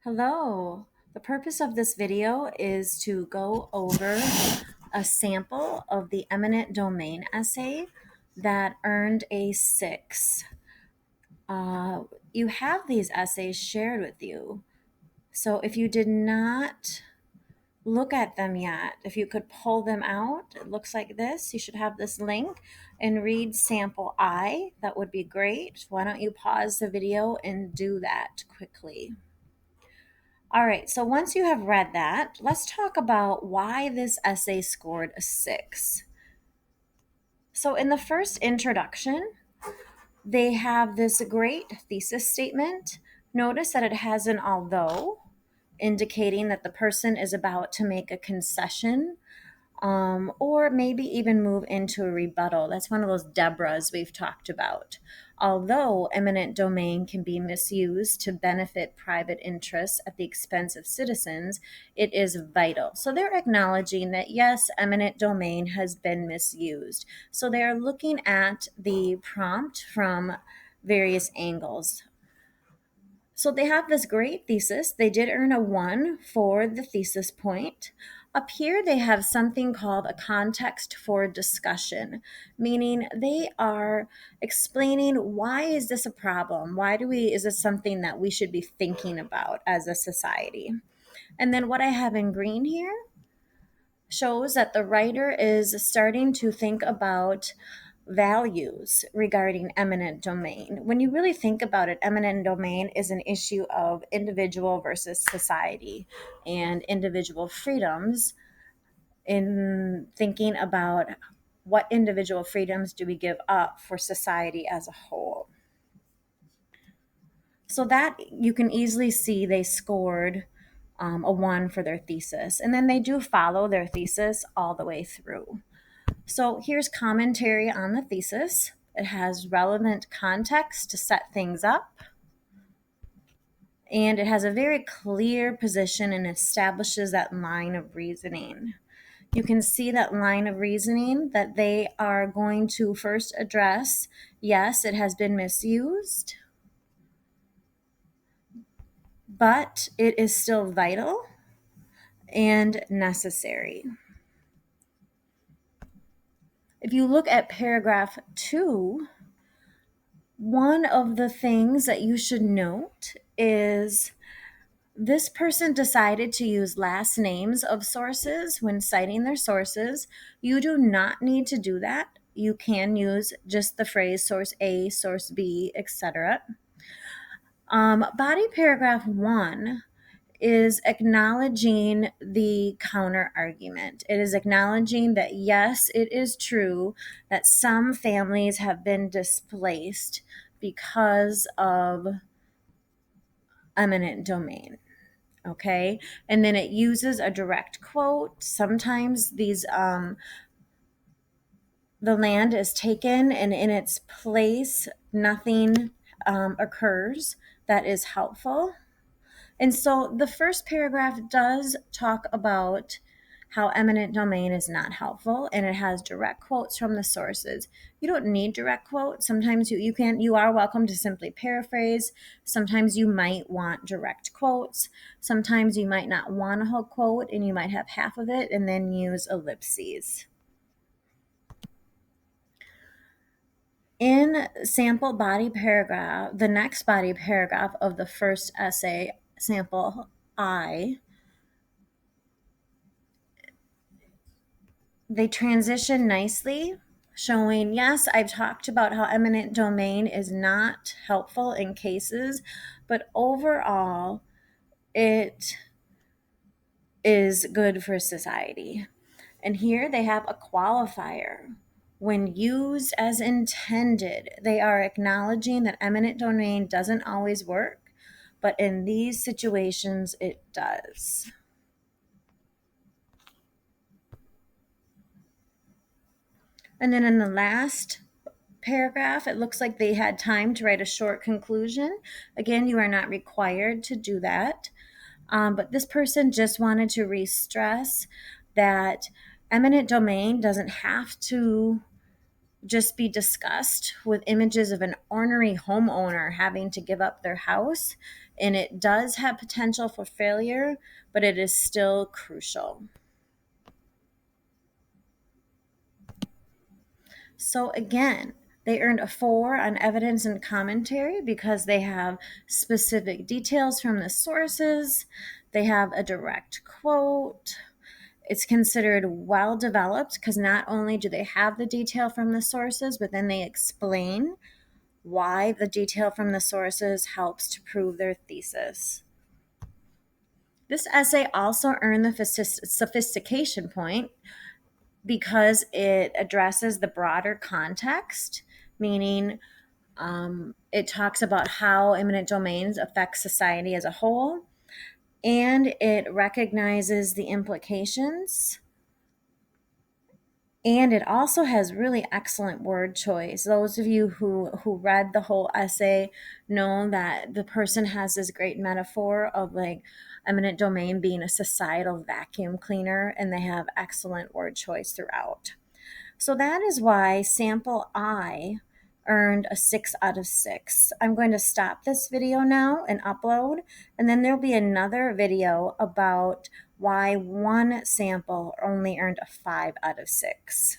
Hello. The purpose of this video is to go over a sample of the eminent domain essay that earned a 6. You have these essays shared with you. So if you did not look at them yet, if you could pull them out, it looks like this. You should have this link and read sample I. That would be great. Why don't you pause the video and do that quickly? All right, so once you have read that, let's talk about why this essay scored a 6. So, in the first introduction, they have this great thesis statement. Notice that it has an although, indicating that the person is about to make a concession or maybe even move into a rebuttal. That's one of those Deborahs we've talked about. Although eminent domain can be misused to benefit private interests at the expense of citizens, it is vital. So they're acknowledging that, yes, eminent domain has been misused. So they're looking at the prompt from various angles. So they have this great thesis. They did earn a 1 for the thesis point. Up here, they have something called a context for discussion, meaning they are explaining why is this a problem? Is this something that we should be thinking about as a society? And then what I have in green here shows that the writer is starting to think about values regarding eminent domain. When you really think about it, eminent domain is an issue of individual versus society and individual freedoms in thinking about what individual freedoms do we give up for society as a whole. So that you can easily see they scored a 1 for their thesis. And then they do follow their thesis all the way through. So here's commentary on the thesis. It has relevant context to set things up. And it has a very clear position and establishes that line of reasoning. You can see that line of reasoning that they are going to first address, yes, it has been misused, but it is still vital and necessary. If you look at paragraph 2, one of the things that you should note is this person decided to use last names of sources when citing their sources. You do not need to do that. You can use just the phrase source A, source B, etc. Body paragraph 1 is acknowledging the counter argument. It is acknowledging that, yes, it is true that some families have been displaced because of eminent domain. Okay. And then it uses a direct quote. Sometimes the land is taken and in its place, nothing occurs that is helpful. And so the first paragraph does talk about how eminent domain is not helpful, and it has direct quotes from the sources. You don't need direct quotes. Sometimes you are welcome to simply paraphrase. Sometimes you might want direct quotes. Sometimes you might not want a whole quote and you might have half of it and then use ellipses. In sample body paragraph, the next body paragraph of the first essay, sample I, they transition nicely, showing, yes, I've talked about how eminent domain is not helpful in cases, but overall, it is good for society. And here they have a qualifier. When used as intended, they are acknowledging that eminent domain doesn't always work, but in these situations, it does. And then in the last paragraph, it looks like they had time to write a short conclusion. Again, you are not required to do that. But this person just wanted to re-stress that eminent domain doesn't have to just be discussed with images of an ornery homeowner having to give up their house. And it does have potential for failure, but it is still crucial. So again, they earned a 4 on evidence and commentary because they have specific details from the sources. They have a direct quote. It's considered well developed because not only do they have the detail from the sources, but then they explain why the detail from the sources helps to prove their thesis. This essay also earned the sophistication point because it addresses the broader context, meaning it talks about how eminent domains affect society as a whole, and it recognizes the implications. And it also has really excellent word choice. Those of you who read the whole essay know that the person has this great metaphor of like eminent domain being a societal vacuum cleaner, and they have excellent word choice throughout. So that is why sample I earned a 6 out of 6. I'm going to stop this video now and upload, and then there'll be another video about why one sample only earned a 5 out of 6.